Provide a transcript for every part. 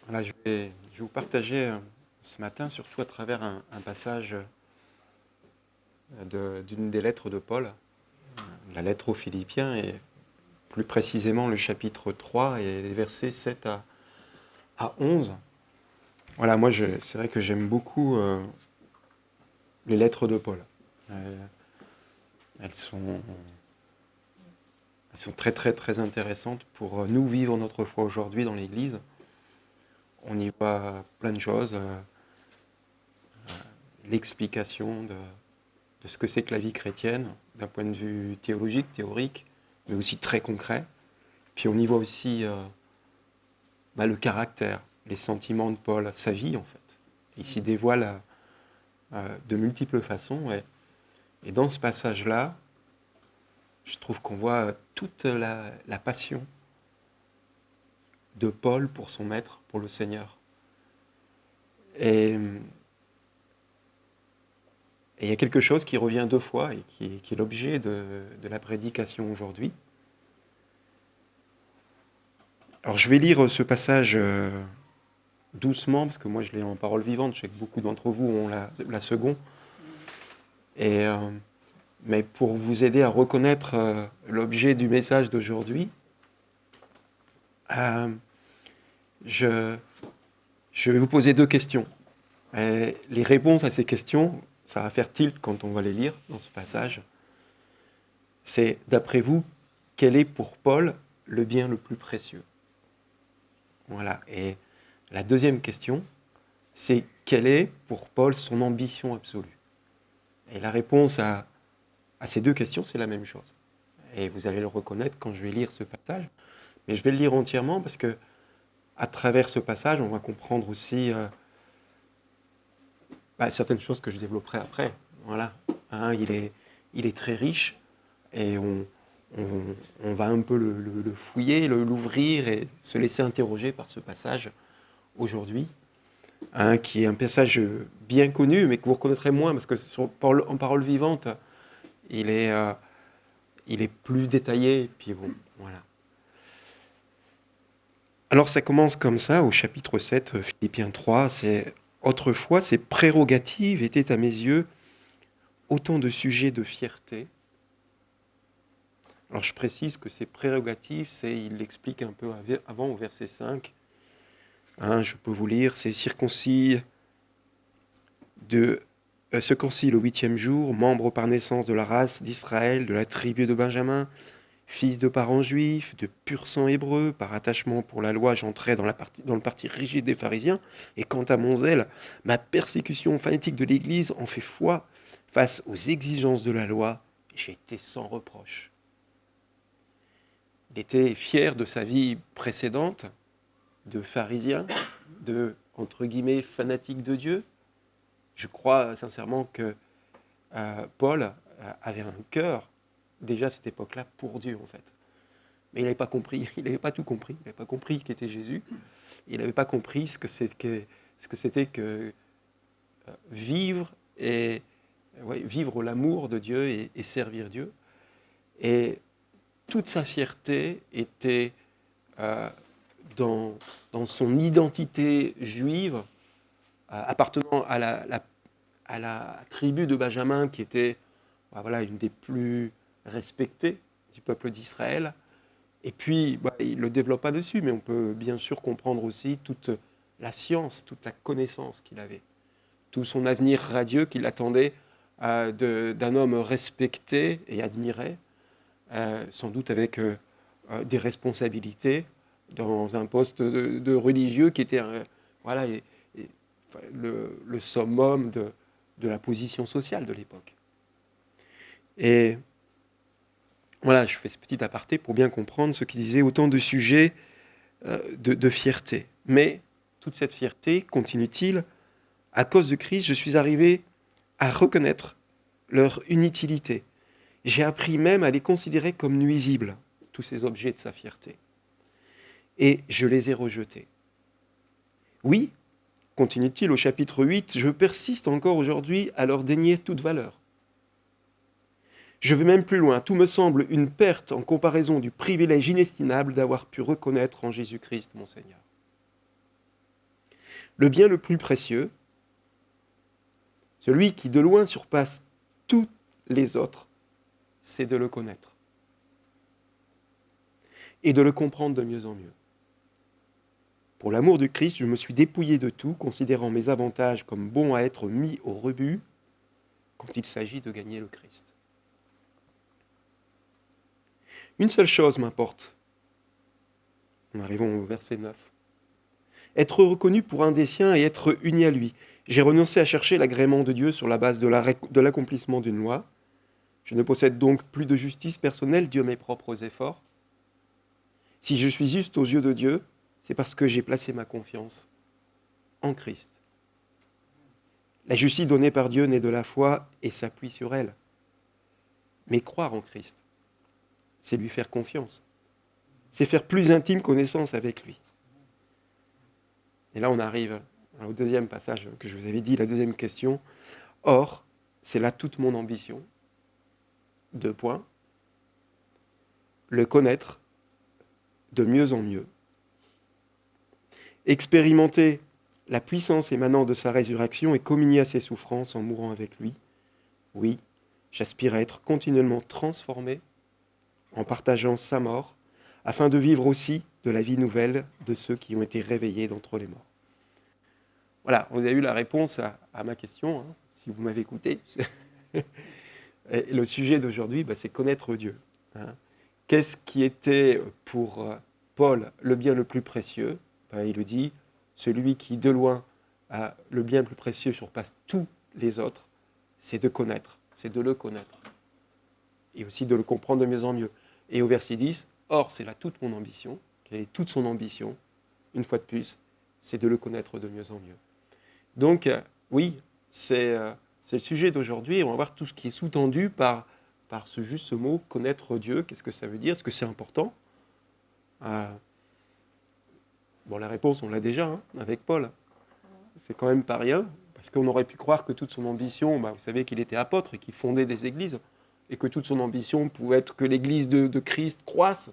Voilà, je vais vous partager ce matin, surtout à travers un passage d'une des lettres de Paul, la lettre aux Philippiens, et plus précisément le chapitre 3 et les versets 7 à 11. Voilà, moi, c'est vrai que j'aime beaucoup les lettres de Paul. Euh, elles sont, elles sont très, très, très intéressantes pour nous vivre notre foi aujourd'hui dans l'Église. On y voit plein de choses, l'explication de ce que c'est que la vie chrétienne, d'un point de vue théologique, théorique, mais aussi très concret. Puis on y voit aussi le caractère, les sentiments de Paul, sa vie en fait. Il s'y dévoile de multiples façons. Et dans ce passage-là, je trouve qu'on voit toute la passion de Paul pour son maître, pour le Seigneur. Et il y a quelque chose qui revient deux fois et qui est l'objet de la prédication aujourd'hui. Alors je vais lire ce passage doucement, parce que moi je l'ai en parole vivante, je sais que beaucoup d'entre vous ont la seconde. Et, mais pour vous aider à reconnaître l'objet du message d'aujourd'hui, euh, je, je vais vous poser deux questions. Et les réponses à ces questions, ça va faire tilt quand on va les lire dans ce passage. C'est, d'après vous, quel est pour Paul le bien le plus précieux? Voilà. Et la deuxième question, c'est quelle est pour Paul son ambition absolue? Et la réponse à ces deux questions, c'est la même chose. Et vous allez le reconnaître quand je vais lire ce passage. Mais je vais le lire entièrement parce que à travers ce passage, on va comprendre aussi certaines choses que je développerai après. Voilà. Hein, il est très riche et on va un peu le fouiller, l'ouvrir et se laisser interroger par ce passage aujourd'hui, hein, qui est un passage bien connu, mais que vous reconnaîtrez moins parce que en parole vivante, il est plus détaillé. Puis bon, voilà. Alors ça commence comme ça, au chapitre 7, Philippiens 3, c'est « Autrefois, ces prérogatives étaient à mes yeux autant de sujets de fierté. » Alors je précise que ces prérogatives, il l'explique un peu avant au verset 5. Hein, je peux vous lire, c'est circoncis le 8e jour, membre par naissance de la race d'Israël, de la tribu de Benjamin, fils de parents juifs, de pur sang hébreu, par attachement pour la loi, j'entrais dans le parti rigide des pharisiens, et quant à mon zèle, ma persécution fanatique de l'Église en fait foi face aux exigences de la loi, j'étais sans reproche. Il était fier de sa vie précédente, de pharisien, de, entre guillemets, fanatique de Dieu. Je crois sincèrement que Paul avait un cœur, déjà à cette époque-là, pour Dieu en fait. Mais il n'avait pas compris, il n'avait pas tout compris, il n'avait pas compris qui était Jésus, il n'avait pas compris ce que c'était que vivre vivre l'amour de Dieu et servir Dieu. Et toute sa fierté était dans son identité juive, appartenant à la tribu de Benjamin, qui était une des plus respectées du peuple d'Israël. Et puis, il ne le développe pas dessus, mais on peut bien sûr comprendre aussi toute la science, toute la connaissance qu'il avait, tout son avenir radieux qui l'attendait d'un homme respecté et admiré, sans doute avec des responsabilités dans un poste de religieux qui était le summum de la position sociale de l'époque. Et voilà, je fais ce petit aparté pour bien comprendre ce qu'il disait, autant de sujets de fierté. Mais toute cette fierté, continue-t-il, à cause de Christ, je suis arrivé à reconnaître leur inutilité. J'ai appris même à les considérer comme nuisibles, tous ces objets de sa fierté. Et je les ai rejetés. Oui, continue-t-il au chapitre 8, je persiste encore aujourd'hui à leur dénier toute valeur. Je vais même plus loin, tout me semble une perte en comparaison du privilège inestimable d'avoir pu reconnaître en Jésus-Christ mon Seigneur. Le bien le plus précieux, celui qui de loin surpasse tous les autres, c'est de le connaître et de le comprendre de mieux en mieux. Pour l'amour du Christ, je me suis dépouillé de tout, considérant mes avantages comme bons à être mis au rebut quand il s'agit de gagner le Christ. Une seule chose m'importe. Nous arrivons au verset 9. Être reconnu pour un des siens et être uni à lui. J'ai renoncé à chercher l'agrément de Dieu sur la base de l'accomplissement d'une loi. Je ne possède donc plus de justice personnelle due à mes propres efforts. Si je suis juste aux yeux de Dieu, c'est parce que j'ai placé ma confiance en Christ. La justice donnée par Dieu naît de la foi et s'appuie sur elle. Mais croire en Christ, c'est lui faire confiance. C'est faire plus intime connaissance avec lui. Et là, on arrive au deuxième passage que je vous avais dit, la deuxième question. Or, c'est là toute mon ambition. 2 points. Le connaître de mieux en mieux. Expérimenter la puissance émanant de sa résurrection et communier à ses souffrances en mourant avec lui. Oui, j'aspire à être continuellement transformé en partageant sa mort, afin de vivre aussi de la vie nouvelle de ceux qui ont été réveillés d'entre les morts. Voilà, vous avez eu la réponse à ma question, hein, si vous m'avez écouté. Et le sujet d'aujourd'hui, c'est connaître Dieu. Hein. Qu'est-ce qui était pour Paul le bien le plus précieux? Il le dit, celui qui de loin a le bien le plus précieux surpasse tous les autres, c'est de connaître, c'est de le connaître. Et aussi de le comprendre de mieux en mieux. Et au verset 10, or c'est là toute mon ambition, quelle est toute son ambition, une fois de plus, c'est de le connaître de mieux en mieux. Donc, oui, c'est le sujet d'aujourd'hui. On va voir tout ce qui est sous-tendu par ce mot, connaître Dieu. Qu'est-ce que ça veut dire? Est-ce que c'est important? La réponse, on l'a déjà, hein, avec Paul. C'est quand même pas rien, parce qu'on aurait pu croire que toute son ambition, vous savez qu'il était apôtre et qu'il fondait des églises, et que toute son ambition pouvait être que l'église de Christ croisse.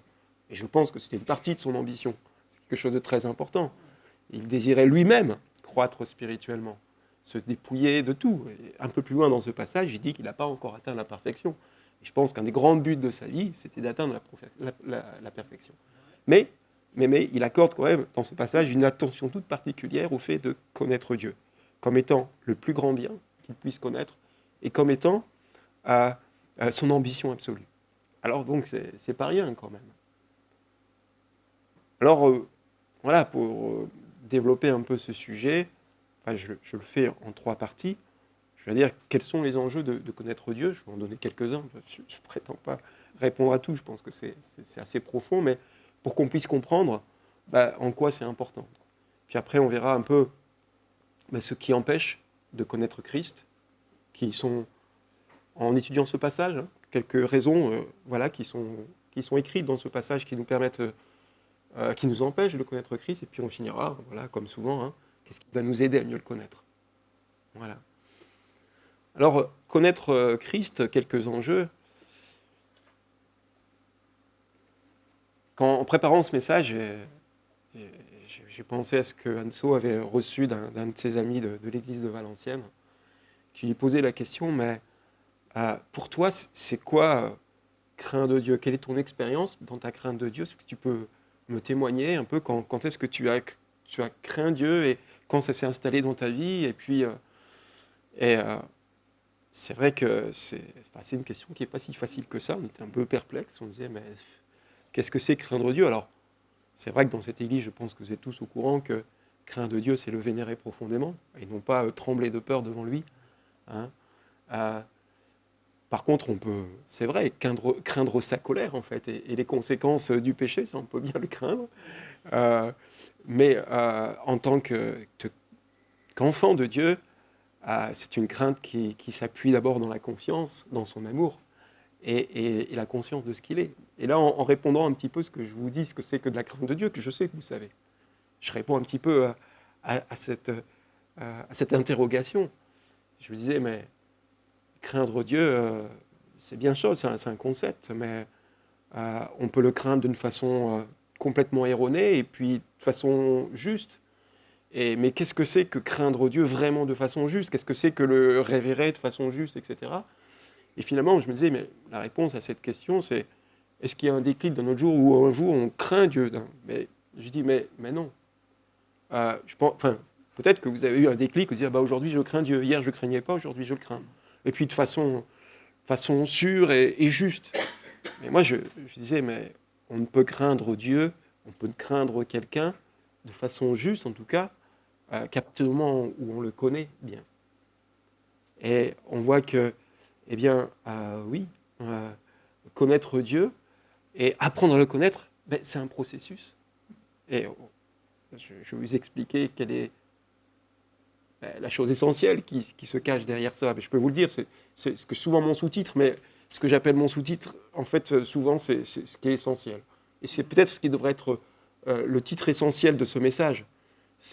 Et je pense que c'était une partie de son ambition. C'est quelque chose de très important. Il désirait lui-même croître spirituellement, se dépouiller de tout. Et un peu plus loin dans ce passage, il dit qu'il n'a pas encore atteint la perfection. Et je pense qu'un des grands buts de sa vie, c'était d'atteindre la perfection. Mais il accorde quand même, dans ce passage, une attention toute particulière au fait de connaître Dieu, comme étant le plus grand bien qu'il puisse connaître, et comme étant son ambition absolue. Alors donc, c'est pas rien quand même. Alors, voilà, pour développer un peu ce sujet, je le fais en 3 parties. Je vais dire quels sont les enjeux de connaître Dieu. Je vais en donner quelques-uns. Je ne prétends pas répondre à tout. Je pense que c'est assez profond, mais pour qu'on puisse comprendre en quoi c'est important. Puis après, on verra un peu ce qui empêche de connaître Christ, qui sont, en étudiant ce passage, hein, quelques raisons qui sont écrites dans ce passage qui nous permettent, qui nous empêchent de connaître Christ. Et puis on finira, comme souvent, hein, qu'est-ce qui va nous aider à mieux le connaître. Voilà. Alors, connaître Christ, quelques enjeux. En préparant ce message, j'ai pensé à ce que Anso avait reçu d'un de ses amis de l'église de Valenciennes, qui lui posait la question, mais pour toi, c'est quoi craindre de Dieu? Quelle est ton expérience dans ta crainte de Dieu? Est-ce que tu peux me témoigner un peu quand est-ce que tu as craint Dieu et quand ça s'est installé dans ta vie? Et puis, c'est vrai que c'est une question qui n'est pas si facile que ça. On était un peu perplexe. On disait, mais qu'est-ce que c'est craindre Dieu? Alors, c'est vrai que dans cette église, je pense que vous êtes tous au courant que craindre Dieu, c'est le vénérer profondément et non pas trembler de peur devant lui. Hein. Par contre, on peut, c'est vrai, craindre sa colère, en fait, et les conséquences du péché, ça, on peut bien le craindre. Mais en tant qu'enfant de Dieu, c'est une crainte qui s'appuie d'abord dans la confiance, dans son amour, et la conscience de ce qu'il est. Et là, en répondant un petit peu ce que je vous dis, ce que c'est que de la crainte de Dieu, que je sais que vous savez, je réponds un petit peu à cette interrogation. Je me disais, mais craindre Dieu, c'est bien chose, c'est un concept, mais on peut le craindre d'une façon complètement erronée et puis de façon juste. Mais qu'est-ce que c'est que craindre Dieu vraiment de façon juste? Qu'est-ce que c'est que le révérer de façon juste, etc. Et finalement, je me disais, mais la réponse à cette question, c'est est-ce qu'il y a un déclic dans notre jour où un jour on craint Dieu? Mais je dis, mais non. Je pense, enfin, peut-être que vous avez eu un déclic, vous dites, ah bah aujourd'hui je crains Dieu, hier je ne craignais pas, aujourd'hui je le crains. Et puis de façon sûre et juste. Mais moi je disais, mais on ne peut craindre Dieu, on peut craindre quelqu'un de façon juste en tout cas, qu'à partir du moment où on le connaît bien. Et on voit que, eh bien, oui, connaître Dieu et apprendre à le connaître, ben, c'est un processus. Et je vais vous expliquer quelle est la chose essentielle qui se cache derrière ça. Mais je peux vous le dire, c'est ce que souvent mon sous-titre, mais ce que j'appelle mon sous-titre, en fait, souvent, c'est ce qui est essentiel. Et c'est peut-être ce qui devrait être le titre essentiel de ce message.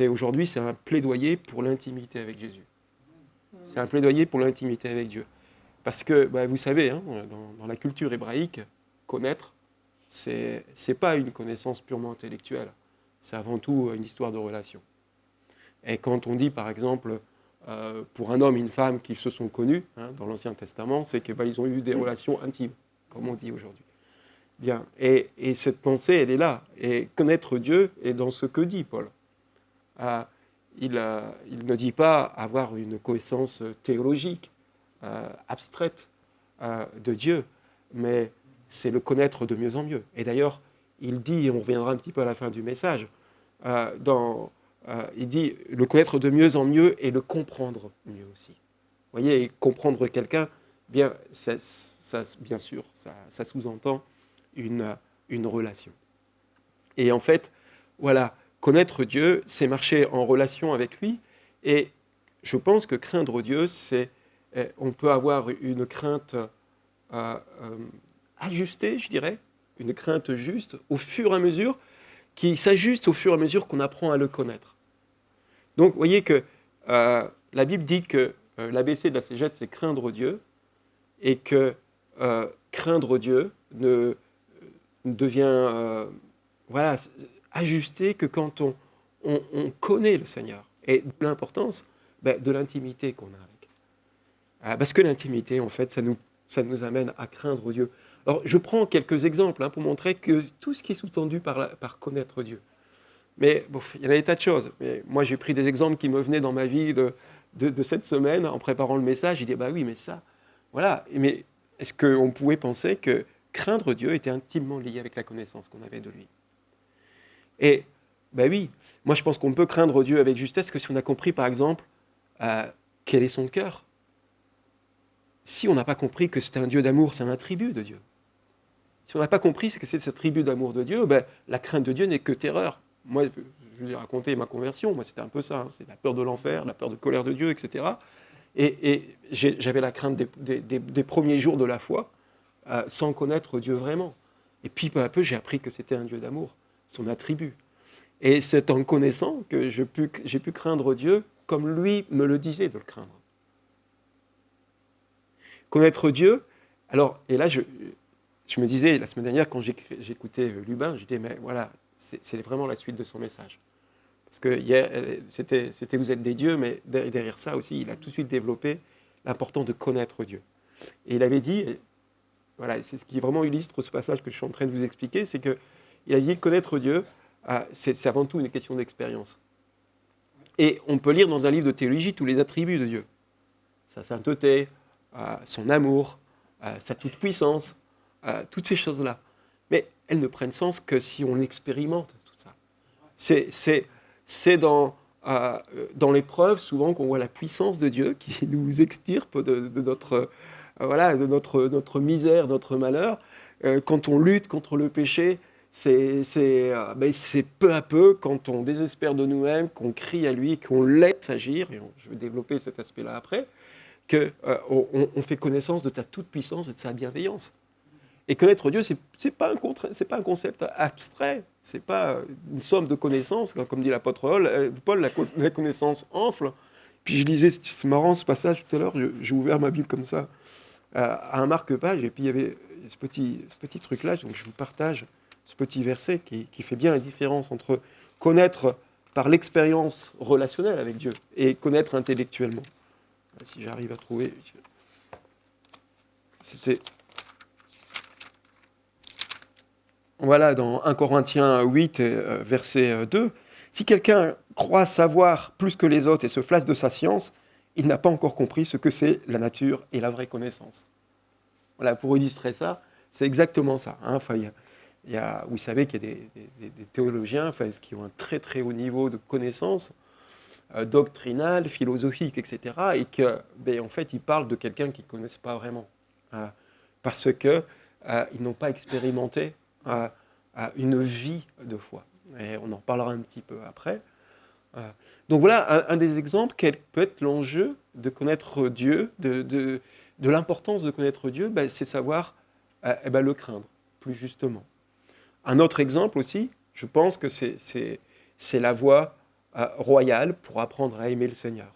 Aujourd'hui, c'est un plaidoyer pour l'intimité avec Jésus. C'est un plaidoyer pour l'intimité avec Dieu. Parce que, bah, vous savez, hein, dans la culture hébraïque, connaître, c'est pas une connaissance purement intellectuelle. C'est avant tout une histoire de relation. Et quand on dit, par exemple, pour un homme et une femme qui se sont connus, hein, dans l'Ancien Testament, c'est qu'ils ont eu des relations intimes, comme on dit aujourd'hui. Bien. Et cette pensée, elle est là. Et connaître Dieu est dans ce que dit Paul. Il ne dit pas avoir une connaissance théologique, abstraite de Dieu, mais c'est le connaître de mieux en mieux. Et d'ailleurs, il dit, et on reviendra un petit peu à la fin du message, il dit le connaître de mieux en mieux et le comprendre mieux aussi. Vous voyez, et comprendre quelqu'un, bien, bien sûr, ça sous-entend une relation. Et en fait, voilà, connaître Dieu, c'est marcher en relation avec lui. Et je pense que craindre Dieu, on peut avoir une crainte ajustée, je dirais, une crainte juste, au fur et à mesure, qui s'ajuste au fur et à mesure qu'on apprend à le connaître. Donc, vous voyez que la Bible dit que l'ABC de la cégette, c'est craindre Dieu, et que craindre Dieu ne devient voilà, ajusté que quand on connaît le Seigneur, et de l'importance de l'intimité qu'on a avec. Parce que l'intimité, en fait, ça nous amène à craindre Dieu. Alors, je prends quelques exemples pour montrer que tout ce qui est sous-tendu par connaître Dieu. Mais bon, il y en a des tas de choses. Mais moi, j'ai pris des exemples qui me venaient dans ma vie de cette semaine en préparant le message. J'ai dit, bah oui, mais ça, voilà. Mais est-ce qu'on pouvait penser que craindre Dieu était intimement lié avec la connaissance qu'on avait de lui? Et, ben oui, moi je pense qu'on peut craindre Dieu avec justesse que si on a compris, par exemple, quel est son cœur. Si on n'a pas compris que c'est un Dieu d'amour, c'est un attribut de Dieu. Si on n'a pas compris que c'est cet attribut d'amour de Dieu, la crainte de Dieu n'est que terreur. Moi, je vous ai raconté ma conversion, moi c'était un peu ça, c'est la peur de l'enfer, la peur de colère de Dieu, etc. Et j'avais la crainte des premiers jours de la foi, sans connaître Dieu vraiment. Et puis peu à peu, j'ai appris que c'était un Dieu d'amour, son attribut. Et c'est en connaissant que j'ai pu craindre Dieu comme lui me le disait de le craindre. Connaître Dieu, alors, et là je me disais la semaine dernière quand j'écoutais Lubin, je disais mais voilà, c'est vraiment la suite de son message. Parce que hier, c'était vous êtes des dieux, mais derrière ça aussi, il a tout de suite développé l'importance de connaître Dieu. Et il avait dit, voilà, c'est ce qui vraiment illustre ce passage que je suis en train de vous expliquer, c'est qu'il a dit connaître Dieu, c'est avant tout une question d'expérience. Et on peut lire dans un livre de théologie tous les attributs de Dieu. Sa sainteté, son amour, sa toute-puissance, toutes ces choses-là. Mais elles ne prennent sens que si on expérimente tout ça. C'est dans l'épreuve souvent qu'on voit la puissance de Dieu qui nous extirpe de notre misère, notre malheur. Quand on lutte contre le péché, c'est peu à peu, quand on désespère de nous-mêmes, qu'on crie à lui, qu'on laisse agir, et je vais développer cet aspect-là après, qu'on fait connaissance de ta toute-puissance et de sa bienveillance. Et connaître Dieu, c'est pas un concept abstrait, c'est pas une somme de connaissances, comme dit l'apôtre Paul, la connaissance enfle. Puis je lisais, c'est marrant ce passage tout à l'heure, j'ai ouvert ma Bible comme ça, à un marque-page, et puis il y avait ce petit truc-là, donc je vous partage ce petit verset qui fait bien la différence entre connaître par l'expérience relationnelle avec Dieu et connaître intellectuellement. Si j'arrive à trouver... C'était... Voilà, dans 1 Corinthiens 8, verset 2, « Si quelqu'un croit savoir plus que les autres et se flatte de sa science, il n'a pas encore compris ce que c'est la nature et la vraie connaissance. » Voilà, pour illustrer ça, c'est exactement ça. Hein. Enfin, vous savez qu'il y a des théologiens qui ont un très très haut niveau de connaissances doctrinales, philosophiques, etc. Et que, en fait, ils parlent de quelqu'un qu'ils ne connaissent pas vraiment. Parce qu'ils n'ont pas expérimenté une vie de foi. Et on en parlera un petit peu après. Donc voilà un des exemples, quel peut être l'enjeu de connaître Dieu, de l'importance de connaître Dieu, c'est savoir le craindre, plus justement. Un autre exemple aussi, je pense que c'est la voie royale pour apprendre à aimer le Seigneur.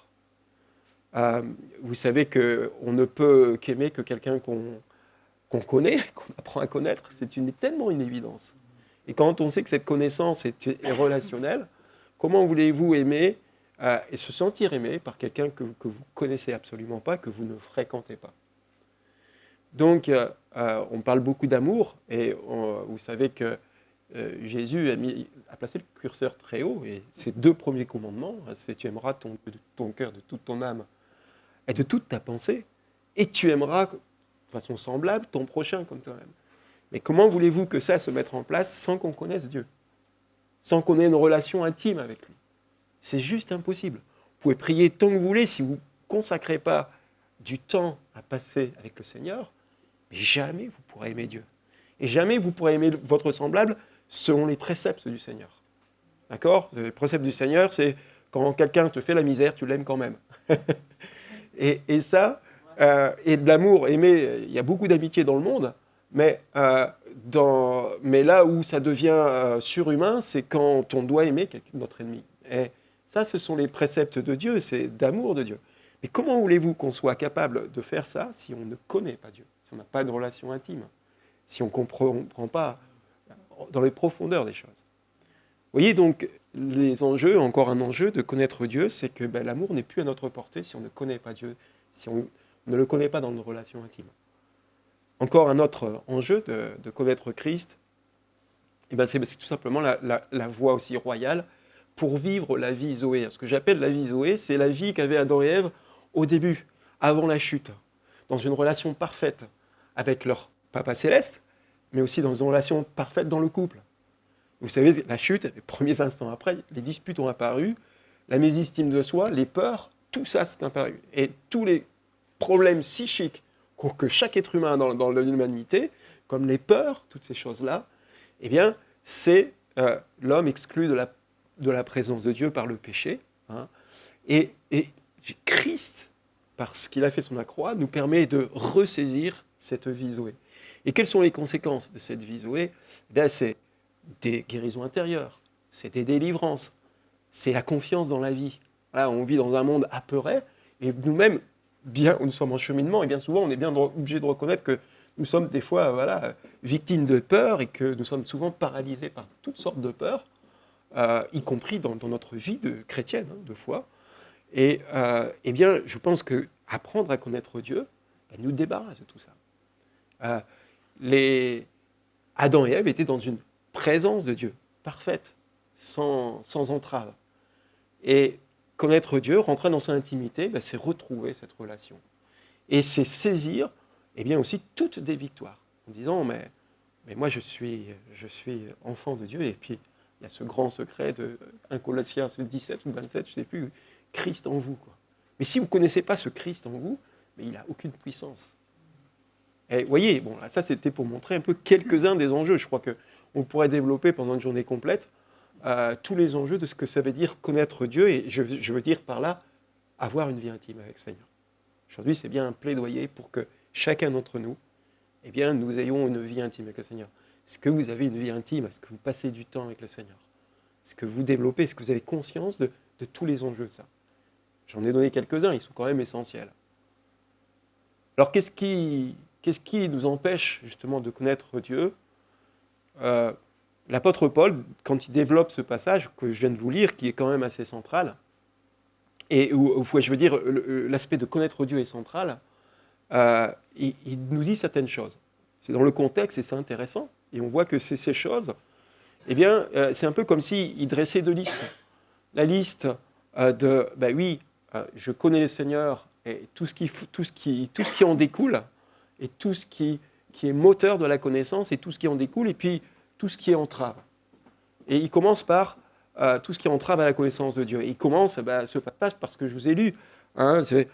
Vous savez qu'on ne peut qu'aimer que quelqu'un qu'on connaît, qu'on apprend à connaître, c'est tellement une évidence. Et quand on sait que cette connaissance est relationnelle, comment voulez-vous aimer et se sentir aimé par quelqu'un que vous ne connaissez absolument pas, que vous ne fréquentez pas? Donc, on parle beaucoup d'amour, et vous savez que Jésus a placé le curseur très haut, et ces 2 premiers commandements, c'est « tu aimeras de ton cœur, de toute ton âme et de toute ta pensée, et tu aimeras de façon semblable ton prochain comme toi-même ». Mais comment voulez-vous que ça se mette en place sans qu'on connaisse Dieu, sans qu'on ait une relation intime avec lui? C'est juste impossible. Vous pouvez prier tant que vous voulez, si vous ne consacrez pas du temps à passer avec le Seigneur, mais jamais vous pourrez aimer Dieu. Et jamais vous pourrez aimer votre semblable selon les préceptes du Seigneur. D'accord? Les préceptes du Seigneur, c'est quand quelqu'un te fait la misère, tu l'aimes quand même. et ça, et de l'amour, aimer, il y a beaucoup d'amitié dans le monde, mais là où ça devient surhumain, c'est quand on doit aimer notre ennemi. Et ça, ce sont les préceptes de Dieu, c'est d'amour de Dieu. Mais comment voulez-vous qu'on soit capable de faire ça si on ne connaît pas Dieu, si on n'a pas de relation intime, si on ne comprend pas dans les profondeurs des choses? Vous voyez donc les enjeux, encore un enjeu de connaître Dieu, c'est que l'amour n'est plus à notre portée si on ne connaît pas Dieu, si on ne le connaît pas dans nos relations intimes. Encore un autre enjeu de connaître Christ, c'est tout simplement la voie aussi royale pour vivre la vie Zoé. Ce que j'appelle la vie Zoé, c'est la vie qu'avaient Adam et Ève au début, avant la chute, dans une relation parfaite avec leur Papa Céleste, mais aussi dans une relation parfaite dans le couple. Vous savez, la chute, les premiers instants après, les disputes ont apparu, la mésestime de soi, les peurs, tout ça s'est apparu. Et tous les problèmes psychiques que chaque être humain a dans l'humanité, comme les peurs, toutes ces choses-là, eh bien, c'est l'homme exclu de la présence de Dieu par le péché. Hein. Et Christ, parce qu'il a fait son croix, nous permet de ressaisir cette vie Zoé. Et quelles sont les conséquences de cette vie Zoé? C'est des guérisons intérieures, c'est des délivrances, c'est la confiance dans la vie. Là, on vit dans un monde apeuré, et nous-mêmes, nous sommes en cheminement, et bien souvent, on est bien obligé de reconnaître que nous sommes des fois victimes de peur, et que nous sommes souvent paralysés par toutes sortes de peurs, y compris dans notre vie de chrétienne, de foi. Et bien, je pense qu'apprendre à connaître Dieu, nous débarrasse de tout ça. Adam et Ève étaient dans une présence de Dieu, parfaite, sans entrave. Et connaître Dieu, rentrer dans son intimité, c'est retrouver cette relation. Et c'est saisir aussi toutes des victoires, en disant, mais moi je suis enfant de Dieu, et puis il y a ce grand secret de 1 Colossiens 17 ou 27, je ne sais plus, Christ en vous. Quoi. Mais si vous ne connaissez pas ce Christ en vous, mais il n'a aucune puissance. Et vous voyez, bon, là, ça c'était pour montrer un peu quelques-uns des enjeux. Je crois qu'on pourrait développer pendant une journée complète tous les enjeux de ce que ça veut dire connaître Dieu, et je veux dire par là, avoir une vie intime avec le Seigneur. Aujourd'hui, c'est bien un plaidoyer pour que chacun d'entre nous, nous ayons une vie intime avec le Seigneur. Est-ce que vous avez une vie intime? Est-ce que vous passez du temps avec le Seigneur? Est-ce que vous développez? Est-ce que vous avez conscience de tous les enjeux de ça? J'en ai donné quelques-uns, ils sont quand même essentiels. Alors, qu'est-ce qui nous empêche justement de connaître Dieu? l'apôtre Paul, quand il développe ce passage que je viens de vous lire, qui est quand même assez central, et où je veux dire, l'aspect de connaître Dieu est central, il nous dit certaines choses. C'est dans le contexte et c'est intéressant. Et on voit que ces choses, eh bien, c'est un peu comme s'il dressait deux listes. La liste oui, je connais le Seigneur et tout ce qui en découle, et tout ce qui est moteur de la connaissance, et tout ce qui en découle, et puis tout ce qui est entrave. Et il commence par tout ce qui entrave à la connaissance de Dieu. Et il commence ce passage parce que je vous ai lu. Hein, c'est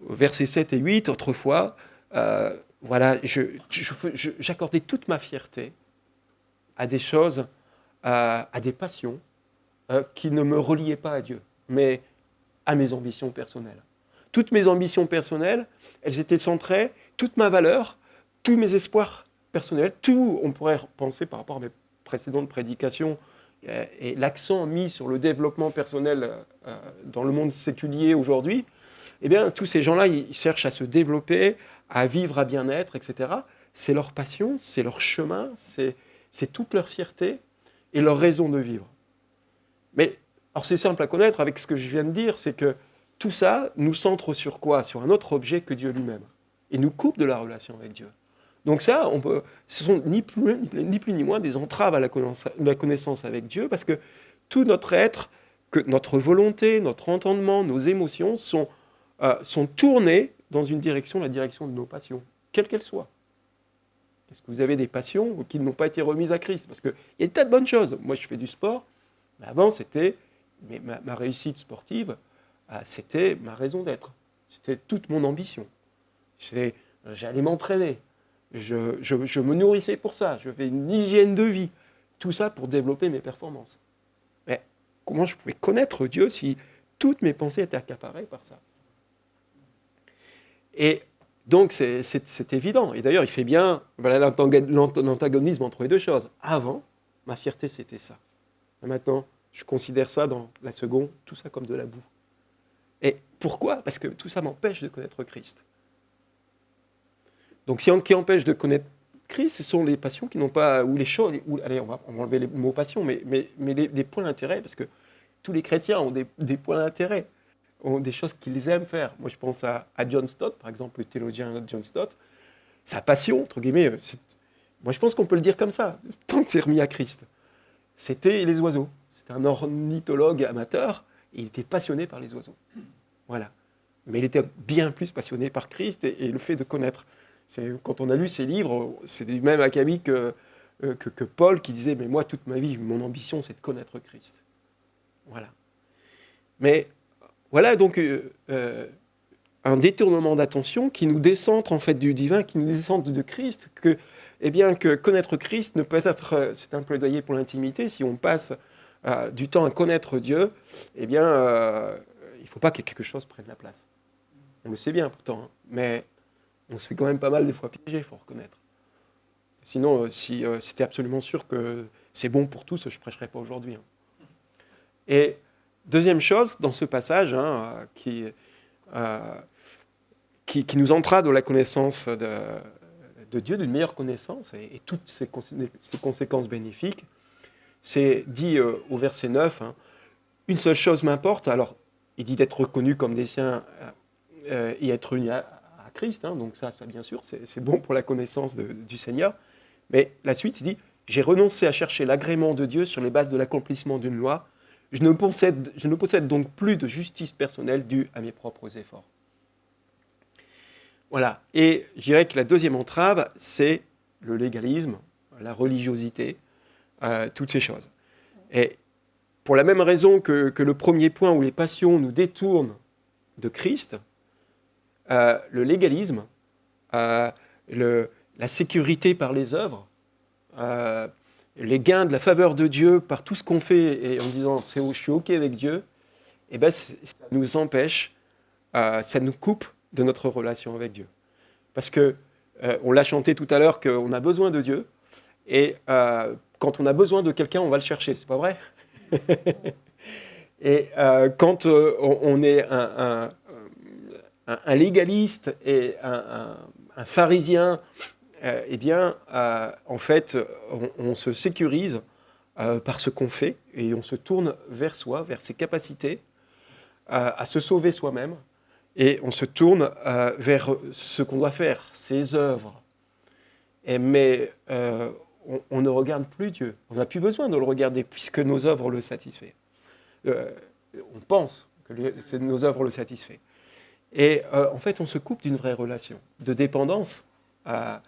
versets 7 et 8, autrefois, voilà, j'accordais toute ma fierté à des choses, à des passions qui ne me reliaient pas à Dieu, mais à mes ambitions personnelles. Toutes mes ambitions personnelles, elles étaient centrées, toute ma valeur, tous mes espoirs personnels, tout, on pourrait penser par rapport à mes précédentes prédications, et l'accent mis sur le développement personnel dans le monde séculier aujourd'hui, eh bien, tous ces gens-là, ils cherchent à se développer, à vivre, à bien-être, etc. C'est leur passion, c'est leur chemin, c'est toute leur fierté et leur raison de vivre. Mais, alors c'est simple à connaître avec ce que je viens de dire, c'est que tout ça nous centre sur quoi? Sur un autre objet que Dieu lui-même. Et nous coupe de la relation avec Dieu. Donc ça, ce sont ni plus ni moins des entraves à la connaissance avec Dieu, parce que tout notre être, que notre volonté, notre entendement, nos émotions sont tournés dans une direction, la direction de nos passions, quelles qu'elles soient. Est-ce que vous avez des passions qui n'ont pas été remises à Christ? Parce qu'il y a des tas de bonnes choses. Moi, je fais du sport, mais avant, c'était ma réussite sportive, c'était ma raison d'être. C'était toute mon ambition. J'allais m'entraîner. Je me nourrissais pour ça, je fais une hygiène de vie, tout ça pour développer mes performances. Mais comment je pouvais connaître Dieu si toutes mes pensées étaient accaparées par ça? Et donc c'est évident, et d'ailleurs il fait bien, voilà l'antagonisme entre les deux choses. Avant, ma fierté c'était ça. Et maintenant, je considère ça dans la seconde, tout ça comme de la boue. Et pourquoi? Parce que tout ça m'empêche de connaître Christ. Donc, ce qui empêche de connaître Christ, ce sont les passions qui n'ont pas, ou les choses, allez, on va enlever les mots passion, mais les points d'intérêt, parce que tous les chrétiens ont des points d'intérêt, ont des choses qu'ils aiment faire. Moi, je pense à John Stott, par exemple, le théologien John Stott. Sa passion, entre guillemets, moi, je pense qu'on peut le dire comme ça, tant que c'est remis à Christ. C'était les oiseaux. C'était un ornithologue amateur, et il était passionné par les oiseaux. Voilà. Mais il était bien plus passionné par Christ et le fait de connaître. Quand on a lu ses livres, c'est du même acabit que Paul qui disait « Mais moi, toute ma vie, mon ambition, c'est de connaître Christ. » Voilà. Mais voilà donc un détournement d'attention qui nous décentre en fait du divin, qui nous décentre de Christ, que connaître Christ ne peut être, c'est un plaidoyer pour l'intimité, si on passe du temps à connaître Dieu, il ne faut pas que quelque chose prenne la place. On le sait bien pourtant, hein, mais on se fait quand même pas mal des fois piéger, il faut reconnaître. Sinon, si c'était absolument sûr que c'est bon pour tous, je ne prêcherais pas aujourd'hui. Hein. Et deuxième chose, dans ce passage, hein, qui nous entrave dans la connaissance de Dieu, d'une meilleure connaissance, et toutes ses conséquences bénéfiques, c'est dit au verset 9, hein, « Une seule chose m'importe », alors il dit d'être reconnu comme des siens et être uni à Christ, hein, donc ça bien sûr, c'est bon pour la connaissance du Seigneur. Mais la suite, il dit « J'ai renoncé à chercher l'agrément de Dieu sur les bases de l'accomplissement d'une loi. Je ne possède donc plus de justice personnelle due à mes propres efforts. » Voilà. Et je dirais que la deuxième entrave, c'est le légalisme, la religiosité, toutes ces choses. Et pour la même raison que le premier point où les passions nous détournent de Christ, le légalisme, la sécurité par les œuvres, les gains de la faveur de Dieu par tout ce qu'on fait et en disant « je suis OK avec Dieu », eh ben, ça nous empêche, ça nous coupe de notre relation avec Dieu. Parce que on l'a chanté tout à l'heure qu'on a besoin de Dieu, et quand on a besoin de quelqu'un, on va le chercher, c'est pas vrai? Et quand on est un légaliste et un pharisien en fait, on se sécurise par ce qu'on fait et on se tourne vers soi, vers ses capacités à se sauver soi-même et on se tourne vers ce qu'on doit faire, ses œuvres. Mais on ne regarde plus Dieu. On n'a plus besoin de le regarder puisque nos œuvres le satisfont. On pense que nos œuvres le satisfont. Et en fait, on se coupe d'une vraie relation de dépendance à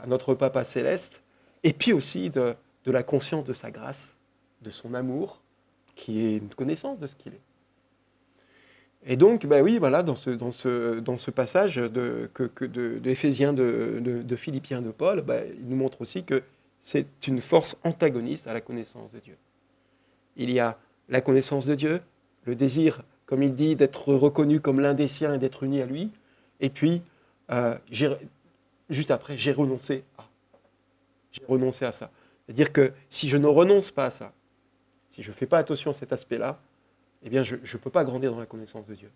notre Papa Céleste, et puis aussi de la conscience de sa grâce, de son amour, qui est une connaissance de ce qu'il est. Et donc, ben oui, voilà, dans ce passage d'Éphésiens, de Philippiens de Paul, ben, il nous montre aussi que c'est une force antagoniste à la connaissance de Dieu. Il y a la connaissance de Dieu, le désir, comme il dit, d'être reconnu comme l'un des siens et d'être uni à lui, et puis, juste après, j'ai renoncé à ça. C'est-à-dire que si je ne renonce pas à ça, si je ne fais pas attention à cet aspect-là, eh bien, je ne peux pas grandir dans la connaissance de Dieu.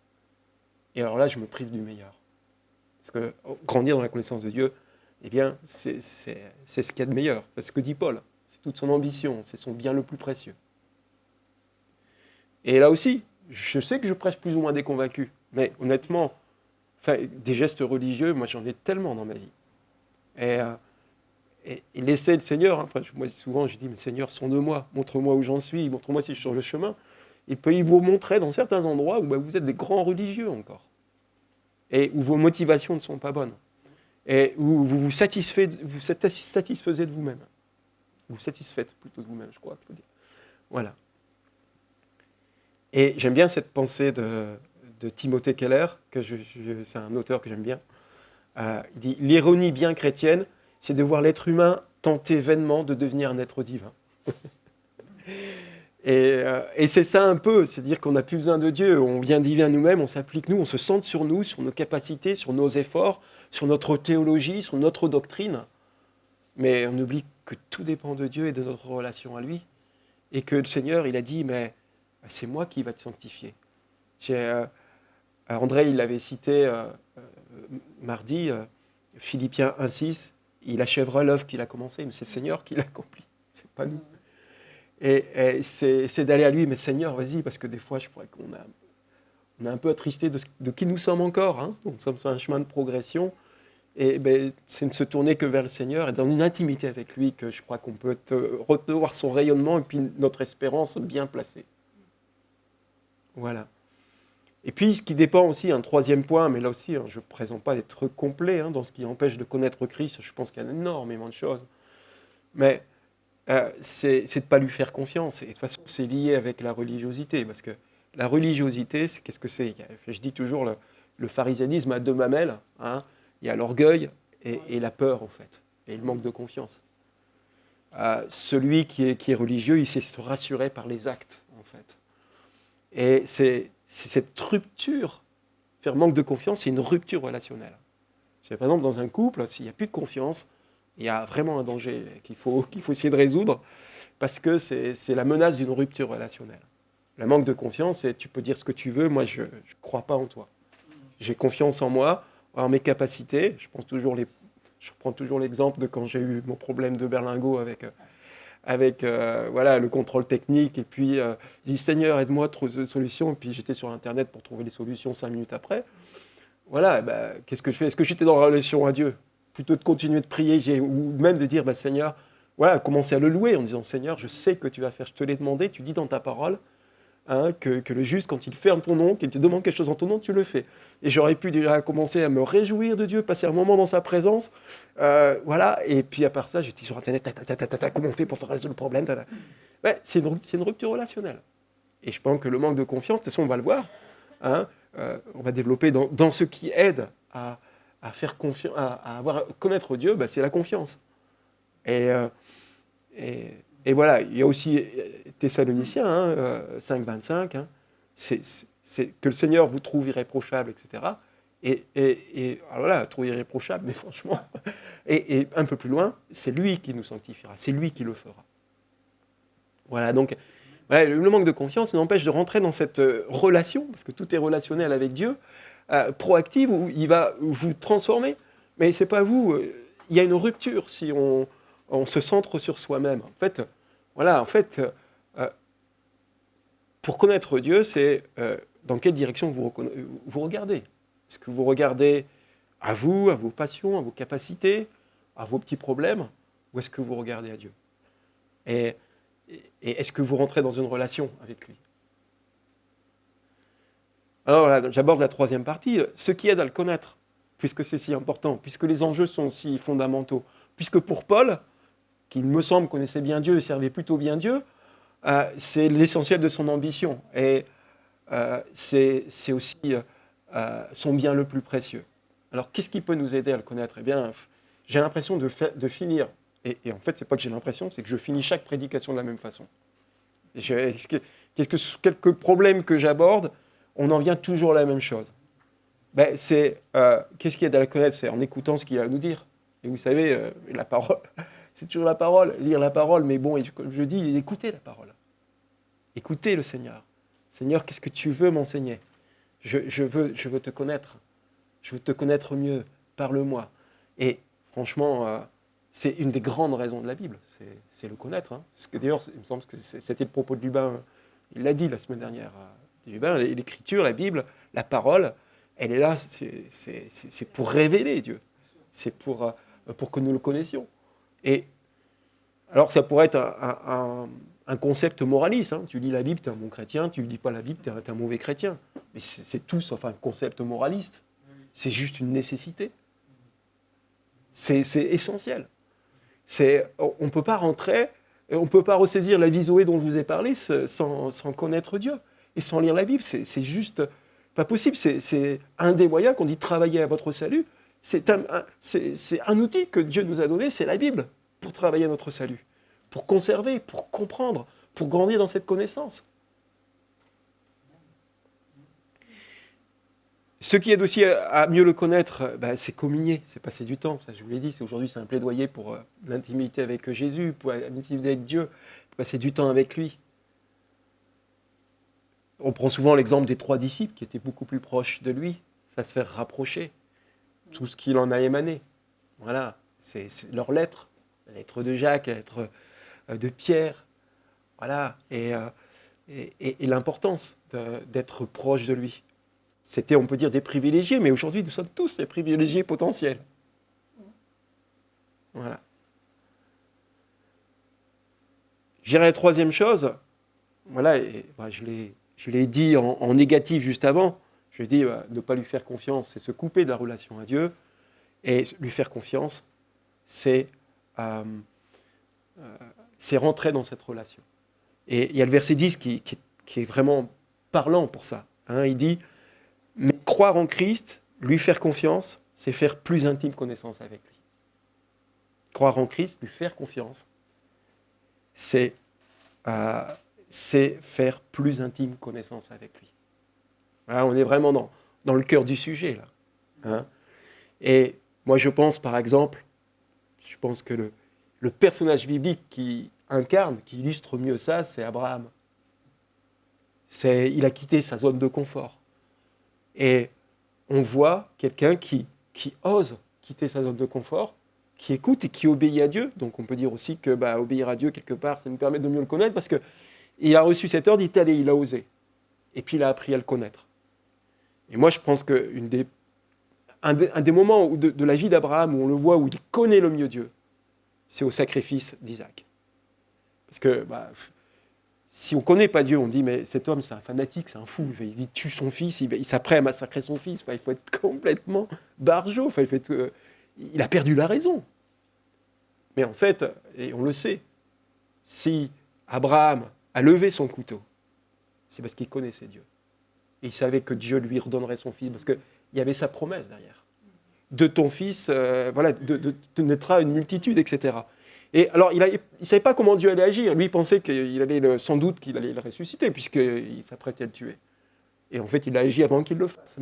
Et alors là, je me prive du meilleur. Parce que grandir dans la connaissance de Dieu, eh bien, c'est ce qu'il y a de meilleur. C'est ce que dit Paul. C'est toute son ambition, c'est son bien le plus précieux. Et là aussi, je sais que je prêche plus ou moins des convaincus, mais honnêtement, des gestes religieux, moi j'en ai tellement dans ma vie. Et l'essai de Seigneur, moi souvent je dis, mais Seigneur, sonde-moi, montre-moi où j'en suis, montre-moi si je suis sur le chemin. Et puis il vous montrer dans certains endroits où vous êtes des grands religieux encore, et où vos motivations ne sont pas bonnes, et où vous satisfaites de vous-même. Vous satisfaites plutôt de vous-même, je crois qu'il faut dire. Voilà. Et j'aime bien cette pensée de Timothée Keller, c'est un auteur que j'aime bien. Il dit « L'ironie bien chrétienne, c'est de voir l'être humain tenter vainement de devenir un être divin. » Et c'est ça un peu, c'est-à-dire qu'on n'a plus besoin de Dieu, on vient divin nous-mêmes, on s'applique nous, on se centre sur nous, sur nos capacités, sur nos efforts, sur notre théologie, sur notre doctrine. Mais on oublie que tout dépend de Dieu et de notre relation à lui. Et que le Seigneur, il a dit, mais c'est moi qui va te sanctifier. André, il l'avait cité mardi, Philippiens 1,6, il achèvera l'œuvre qu'il a commencée, mais c'est le Seigneur qui l'accomplit, c'est pas nous. Et c'est d'aller à lui, mais Seigneur, vas-y, parce que des fois, je crois qu'on a un peu attristé de qui nous sommes encore. Hein. Nous sommes sur un chemin de progression. Et c'est de se tourner que vers le Seigneur et dans une intimité avec lui que je crois qu'on peut recevoir son rayonnement et puis notre espérance bien placée. Voilà. Et puis, ce qui dépend aussi, un troisième point, mais là aussi, je ne présente pas des trucs complets dans ce qui empêche de connaître Christ. Je pense qu'il y a énormément de choses. Mais c'est de ne pas lui faire confiance. Et de toute façon, c'est lié avec la religiosité. Parce que la religiosité, qu'est-ce que c'est ? Je dis toujours, le pharisianisme a deux mamelles. Hein. Il y a l'orgueil et la peur, en fait. Et le manque de confiance. Celui qui est religieux, il sait se rassurer par les actes, en fait. Et c'est cette rupture, faire manque de confiance, c'est une rupture relationnelle. Par exemple, dans un couple, s'il n'y a plus de confiance, il y a vraiment un danger qu'il faut essayer de résoudre, parce que c'est la menace d'une rupture relationnelle. Le manque de confiance, c'est tu peux dire ce que tu veux, moi je ne crois pas en toi. J'ai confiance en moi, en mes capacités. Je prends toujours l'exemple de quand j'ai eu mon problème de berlingot avec le contrôle technique, et puis je dis Seigneur, aide-moi à trouver une solution, et puis j'étais sur Internet pour trouver les solutions 5 minutes après. Voilà, qu'est-ce que je fais ? Est-ce que j'étais dans la relation à Dieu ? Plutôt de continuer de prier, ou même de dire Seigneur, voilà, commencer à le louer en disant Seigneur, je sais que tu vas faire, je te l'ai demandé, tu dis dans ta parole que le juste, quand il fait en ton nom, qu'il te demande quelque chose en ton nom, tu le fais. Et j'aurais pu déjà commencer à me réjouir de Dieu, passer un moment dans sa présence, voilà, et puis à part ça, j'étais sur Internet, comment on fait pour faire résoudre le problème, c'est une rupture relationnelle. Et je pense que le manque de confiance, de toute façon, on va le voir, on va développer dans ce qui aide à faire confiance, à connaître Dieu, c'est la confiance. Et voilà, il y a aussi Thessaloniciens 5,25, c'est que le Seigneur vous trouve irréprochable, etc. Et alors là, trouve irréprochable, mais franchement, et un peu plus loin, c'est lui qui nous sanctifiera, c'est lui qui le fera. Voilà, donc le manque de confiance nous empêche de rentrer dans cette relation, parce que tout est relationnel avec Dieu, proactive, où il va vous transformer. Mais c'est pas vous, il y a une rupture si on se centre sur soi-même. En fait, pour connaître Dieu, c'est dans quelle direction vous regardez. Est-ce que vous regardez à vous, à vos passions, à vos capacités, à vos petits problèmes, ou est-ce que vous regardez à Dieu ? Et est-ce que vous rentrez dans une relation avec lui ? Alors là, j'aborde la troisième partie, ce qui aide à le connaître, puisque c'est si important, puisque les enjeux sont si fondamentaux. Puisque pour Paul, qui me semble connaissait bien Dieu et servait plutôt bien Dieu, c'est l'essentiel de son ambition. Et c'est aussi son bien le plus précieux. Alors, qu'est-ce qui peut nous aider à le connaître ? Eh bien, j'ai l'impression de finir, et en fait, c'est pas que j'ai l'impression, c'est que je finis chaque prédication de la même façon. Quelques problèmes que j'aborde, on en vient toujours à la même chose. Qu'est-ce qui aide à le connaître ? C'est en écoutant ce qu'il a à nous dire. Et vous savez, la parole, c'est toujours la parole, lire la parole, mais bon, comme je dis, écoutez la parole. Écoutez le Seigneur. Seigneur, qu'est-ce que tu veux m'enseigner ? je veux te connaître. Je veux te connaître mieux. Parle-moi. Et franchement, c'est une des grandes raisons de la Bible. C'est le connaître. Hein. D'ailleurs, il me semble que c'était le propos de Lubin. Il l'a dit la semaine dernière. Lubin, l'Écriture, la Bible, la parole, elle est là, c'est pour révéler Dieu. C'est pour que nous le connaissions. Et alors, ça pourrait être un concept moraliste. Hein. Tu lis la Bible, tu es un bon chrétien. Tu ne lis pas la Bible, tu es un mauvais chrétien. Mais c'est tout sauf un concept moraliste. C'est juste une nécessité. C'est essentiel. On ne peut pas rentrer, on ne peut pas ressaisir la vie Zoé dont je vous ai parlé sans connaître Dieu. Et sans lire la Bible, c'est juste pas possible. C'est un des moyens qu'on dit travailler à votre salut. C'est un outil que Dieu nous a donné, c'est la Bible, pour travailler à notre salut, pour conserver, pour comprendre, pour grandir dans cette connaissance. Ce qui aide aussi à mieux le connaître, c'est communier, c'est passer du temps. Ça, je vous l'ai dit, aujourd'hui, c'est un plaidoyer pour l'intimité avec Jésus, pour l'intimité avec Dieu, pour passer du temps avec lui. On prend souvent l'exemple des 3 disciples qui étaient beaucoup plus proches de lui. Ça se fait rapprocher. Tout ce qu'il en a émané. Voilà, c'est leurs lettres. La lettre de Jacques, la lettre de Pierre. Voilà, et l'importance d'être proche de lui. C'était, on peut dire, des privilégiés, mais aujourd'hui, nous sommes tous des privilégiés potentiels. Voilà. Je dirais la troisième chose, voilà, je l'ai dit en négatif juste avant, je dis ne pas lui faire confiance, c'est se couper de la relation à Dieu, et lui faire confiance, c'est rentrer dans cette relation. Et il y a le verset 10 qui est vraiment parlant pour ça. Hein, il dit, mais croire en Christ, lui faire confiance, c'est faire plus intime connaissance avec lui. Croire en Christ, lui faire confiance, c'est faire plus intime connaissance avec lui. Voilà, on est vraiment dans le cœur du sujet, là. Hein. Et moi, je pense, par exemple, que le personnage biblique qui illustre mieux ça, c'est Abraham. Il a quitté sa zone de confort. Et on voit quelqu'un qui ose quitter sa zone de confort, qui écoute et qui obéit à Dieu. Donc on peut dire aussi que obéir à Dieu, quelque part, ça nous permet de mieux le connaître, parce qu'il a reçu cet ordre, il est allé, il a osé. Et puis il a appris à le connaître. Et moi, je pense qu'un des moments de la vie d'Abraham où on le voit, où il connaît le mieux Dieu, c'est au sacrifice d'Isaac. Parce que si on ne connaît pas Dieu, on dit, mais cet homme, c'est un fanatique, c'est un fou. Il tue son fils, il s'apprête à massacrer son fils. Il faut être complètement barjot. Il a perdu la raison. Mais en fait, et on le sait, si Abraham a levé son couteau, c'est parce qu'il connaissait Dieu. Et il savait que Dieu lui redonnerait son fils, parce qu'il y avait sa promesse derrière. De ton fils, te naîtra une multitude, etc. Et alors, il ne savait pas comment Dieu allait agir. Lui, il pensait sans doute qu'il allait le ressusciter, puisqu'il s'apprêtait à le tuer. Et en fait, il a agi avant qu'il le fasse.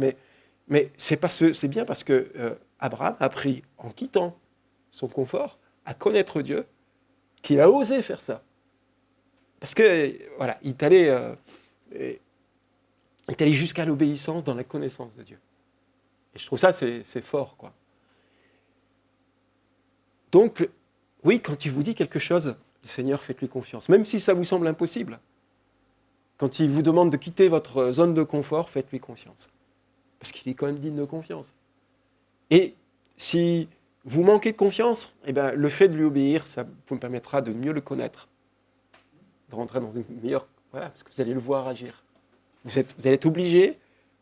Mais c'est bien parce que Abraham a appris, en quittant son confort, à connaître Dieu, qu'il a osé faire ça. Parce que, voilà, il est allé jusqu'à l'obéissance dans la connaissance de Dieu. Et je trouve ça, c'est fort, quoi. Donc, oui, quand il vous dit quelque chose, le Seigneur, faites-lui confiance. Même si ça vous semble impossible. Quand il vous demande de quitter votre zone de confort, faites-lui confiance. Parce qu'il est quand même digne de confiance. Et si vous manquez de confiance, eh ben, le fait de lui obéir, ça vous permettra de mieux le connaître, de rentrer dans une meilleure... Voilà, parce que vous allez le voir agir. Vous allez être obligé,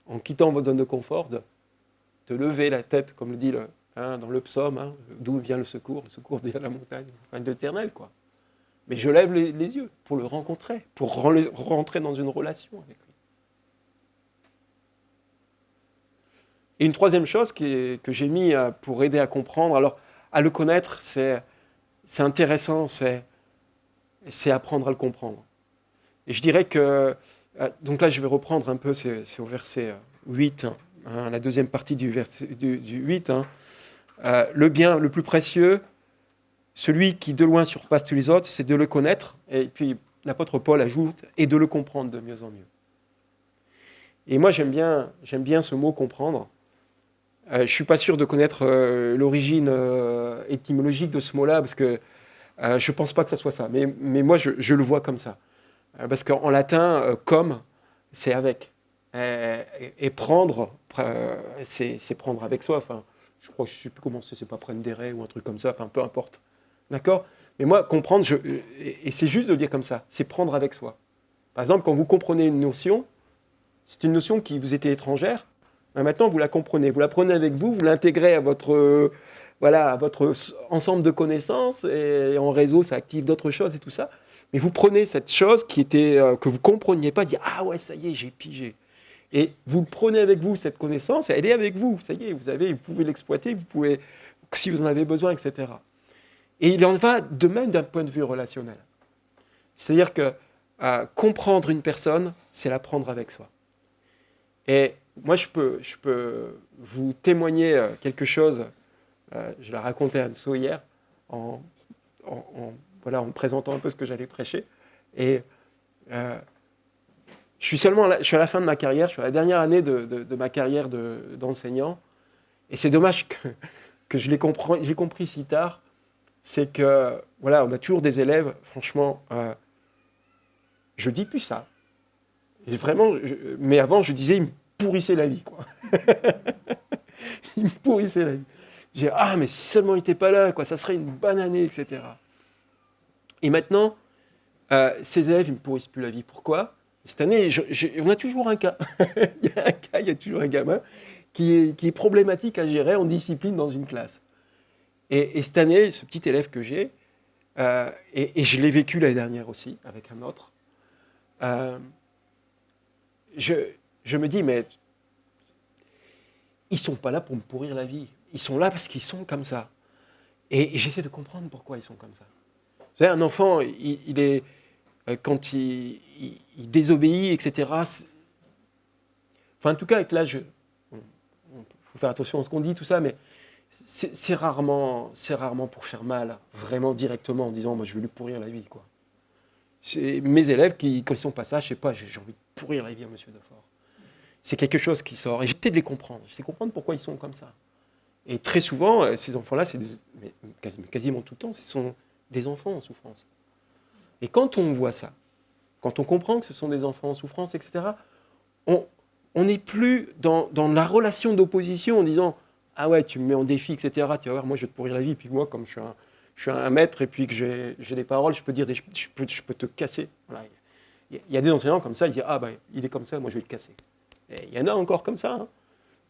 en quittant votre zone de confort, de lever la tête, comme le dit dans le psaume, d'où vient le secours vient de la montagne, enfin de l'Éternel, quoi. Mais je lève les yeux pour le rencontrer, pour rentrer dans une relation avec lui. Et une troisième chose que j'ai mis pour aider à comprendre, alors à le connaître, c'est intéressant, c'est apprendre à le comprendre. Et je dirais que, donc là je vais reprendre un peu, c'est au verset 8, la deuxième partie du 8, le bien le plus précieux, celui qui de loin surpasse tous les autres, c'est de le connaître, et puis l'apôtre Paul ajoute, et de le comprendre de mieux en mieux. Et moi j'aime bien ce mot comprendre. Je ne suis pas sûr de connaître l'origine étymologique de ce mot-là, parce que je ne pense pas que ça soit ça, mais moi je le vois comme ça. Parce qu'en latin, comme, c'est avec. Et prendre, c'est prendre avec soi. Enfin, je crois que je ne sais plus comment c'est pas prendere ou un truc comme ça, enfin peu importe. D'accord ? Mais moi, comprendre, et c'est juste de le dire comme ça, c'est prendre avec soi. Par exemple, quand vous comprenez une notion, c'est une notion qui vous était étrangère, maintenant vous la comprenez, vous la prenez avec vous, vous l'intégrez à votre ensemble de connaissances, et en réseau, ça active d'autres choses et tout ça. Mais vous prenez cette chose qui était, que vous ne compreniez pas, dites « Ah ouais, ça y est, j'ai pigé ». Et vous prenez avec vous cette connaissance, elle est avec vous, ça y est, vous pouvez l'exploiter, vous pouvez, si vous en avez besoin, etc. Et il en va de même d'un point de vue relationnel. C'est-à-dire que comprendre une personne, c'est la prendre avec soi. Et moi, je peux vous témoigner quelque chose, je l'ai raconté à Anso hier, en me présentant un peu ce que j'allais prêcher. Et je suis à la fin de ma carrière, je suis à la dernière année de ma carrière d'enseignant. Et c'est dommage que j'ai compris si tard. C'est que, voilà, on a toujours des élèves, franchement, je dis plus ça. Et vraiment, mais avant, je disais, ils me pourrissaient la vie, quoi. Ils me pourrissaient la vie. Je disais, ah, mais seulement il n'était pas là, quoi, ça serait une bonne année, etc. Et maintenant, ces élèves, ils ne me pourrissent plus la vie. Pourquoi ? Cette année, on a toujours un cas. Il y a toujours un gamin qui est problématique à gérer en discipline dans une classe. Et cette année, ce petit élève que j'ai, et je l'ai vécu l'année dernière aussi, avec un autre, je me dis, mais ils ne sont pas là pour me pourrir la vie. Ils sont là parce qu'ils sont comme ça. Et j'essaie de comprendre pourquoi ils sont comme ça. Vous savez, un enfant, il est, quand il désobéit, etc. Enfin, en tout cas, avec l'âge, il faut faire attention à ce qu'on dit, tout ça, mais c'est rarement pour faire mal, vraiment directement, en disant, moi, je vais lui pourrir la vie, quoi. C'est mes élèves qui, quand ils sont pas ça, je sais pas, j'ai envie de pourrir la vie à Monsieur Defort. C'est quelque chose qui sort. Et j'essaie de les comprendre. J'essaie de comprendre pourquoi ils sont comme ça. Et très souvent, ces enfants-là, mais quasiment tout le temps, ce sont des enfants en souffrance. Et quand on voit ça, quand on comprend que ce sont des enfants en souffrance, etc., on n'est plus dans la relation d'opposition en disant « Ah ouais, tu me mets en défi, etc. Tu vas voir, moi je vais te pourrir la vie. » Puis moi, comme je suis un maître et puis que j'ai des paroles, je peux dire, je peux te casser. Voilà. Il y a des enseignants comme ça, ils disent « Ah ben, il est comme ça, moi je vais le casser. » Et il y en a encore comme ça. Hein.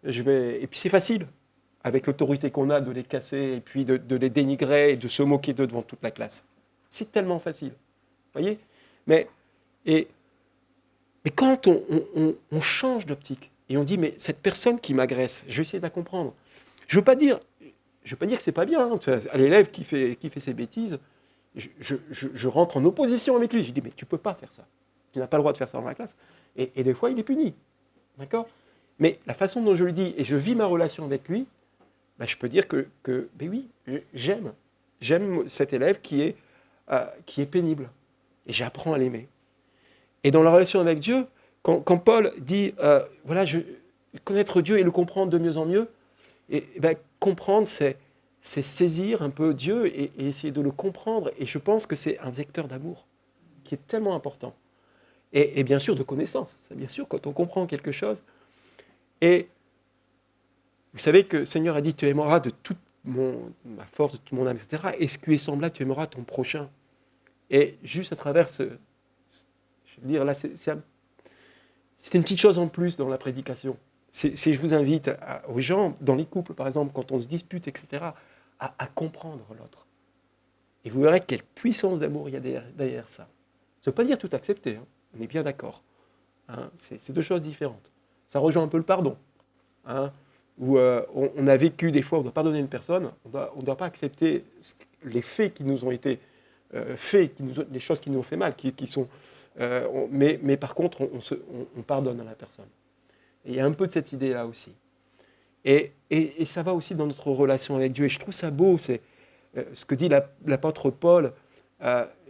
Et puis c'est facile, avec l'autorité qu'on a, de les casser et puis de les dénigrer et de se moquer d'eux devant toute la classe. C'est tellement facile. Vous voyez ? Mais quand on change d'optique et on dit, mais cette personne qui m'agresse, je vais essayer de la comprendre. Je ne veux pas dire que c'est pas bien. Hein. L'élève qui fait ses bêtises, je rentre en opposition avec lui. Je dis, mais tu ne peux pas faire ça. Tu n'as pas le droit de faire ça dans la classe. Et des fois, il est puni. D'accord ? Mais la façon dont je lui dis, et je vis ma relation avec lui, ben, je peux dire que ben oui, j'aime cet élève qui est pénible. Et j'apprends à l'aimer. Et dans la relation avec Dieu, quand Paul dit, voilà, connaître Dieu et le comprendre de mieux en mieux, et ben, comprendre, c'est c'est saisir un peu Dieu et essayer de le comprendre. Et je pense que c'est un vecteur d'amour qui est tellement important. Et bien sûr de connaissance. C'est bien sûr quand on comprend quelque chose. Et vous savez que le Seigneur a dit, tu aimeras de toute ma force, de toute mon âme, etc. Et ce qui est semblable, tu aimeras ton prochain. Et juste à travers je veux dire, là, c'est une petite chose en plus dans la prédication. Je vous invite aux gens, dans les couples par exemple, quand on se dispute, etc., à comprendre l'autre. Et vous verrez quelle puissance d'amour il y a derrière ça. Ça ne veut pas dire tout accepter, hein. On est bien d'accord. Hein. C'est deux choses différentes. Ça rejoint un peu le pardon. Hein, où on a vécu des fois, on doit pardonner une personne, on ne doit pas accepter les faits qui nous ont été faits, les choses qui nous ont fait mal, qui sont, mais par contre, on pardonne à la personne. Et il y a un peu de cette idée-là aussi. Et ça va aussi dans notre relation avec Dieu. Et je trouve ça beau, c'est ce que dit l'apôtre Paul.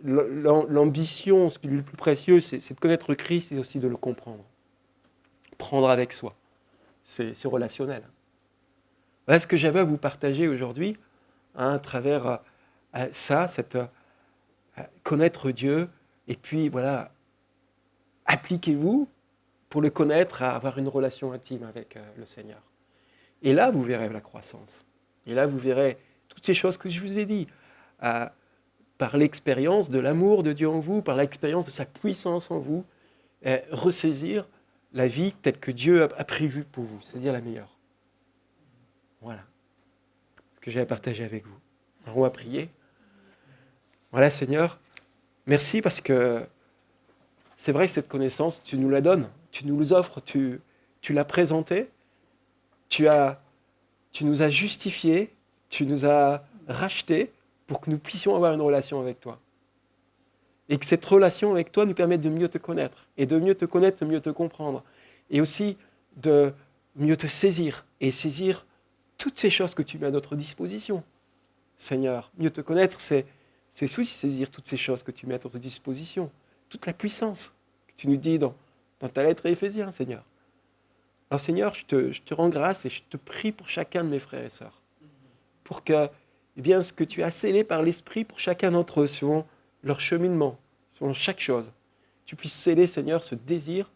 L'ambition, ce qui est le plus précieux, c'est de connaître Christ et aussi de le comprendre. Prendre avec soi. C'est relationnel. Voilà ce que j'avais à vous partager aujourd'hui, hein, à travers ça, connaître Dieu, et puis voilà, appliquez-vous pour le connaître, à avoir une relation intime avec le Seigneur. Et là, vous verrez la croissance. Et là, vous verrez toutes ces choses que je vous ai dit, par l'expérience de l'amour de Dieu en vous, par l'expérience de sa puissance en vous, ressaisir la vie telle que Dieu a prévue pour vous, c'est-à-dire la meilleure. Voilà ce que j'ai à partager avec vous. Alors on va prier. Voilà, Seigneur, merci parce que c'est vrai que cette connaissance, tu nous la donnes, tu nous l'offres, tu l'as présentée, tu nous as justifiés, tu nous as rachetés pour que nous puissions avoir une relation avec toi. Et que cette relation avec toi nous permette de mieux te connaître. Et de mieux te connaître, de mieux te comprendre. Et aussi de mieux te saisir. Et saisir toutes ces choses que tu mets à notre disposition. Seigneur, mieux te connaître, c'est aussi saisir toutes ces choses que tu mets à notre disposition. Toute la puissance que tu nous dis dans ta lettre à Éphésiens, Seigneur. Alors Seigneur, je te rends grâce et je te prie pour chacun de mes frères et sœurs. Pour que, eh bien, ce que tu as scellé par l'Esprit pour chacun d'entre eux, selon leur cheminement, selon chaque chose, tu puisses sceller, Seigneur, ce désir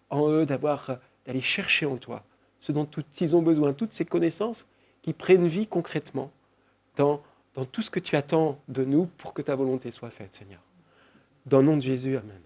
en eux d'aller chercher en toi ce dont ils ont besoin, toutes ces connaissances qui prennent vie concrètement dans tout ce que tu attends de nous pour que ta volonté soit faite, Seigneur. Dans le nom de Jésus, amen.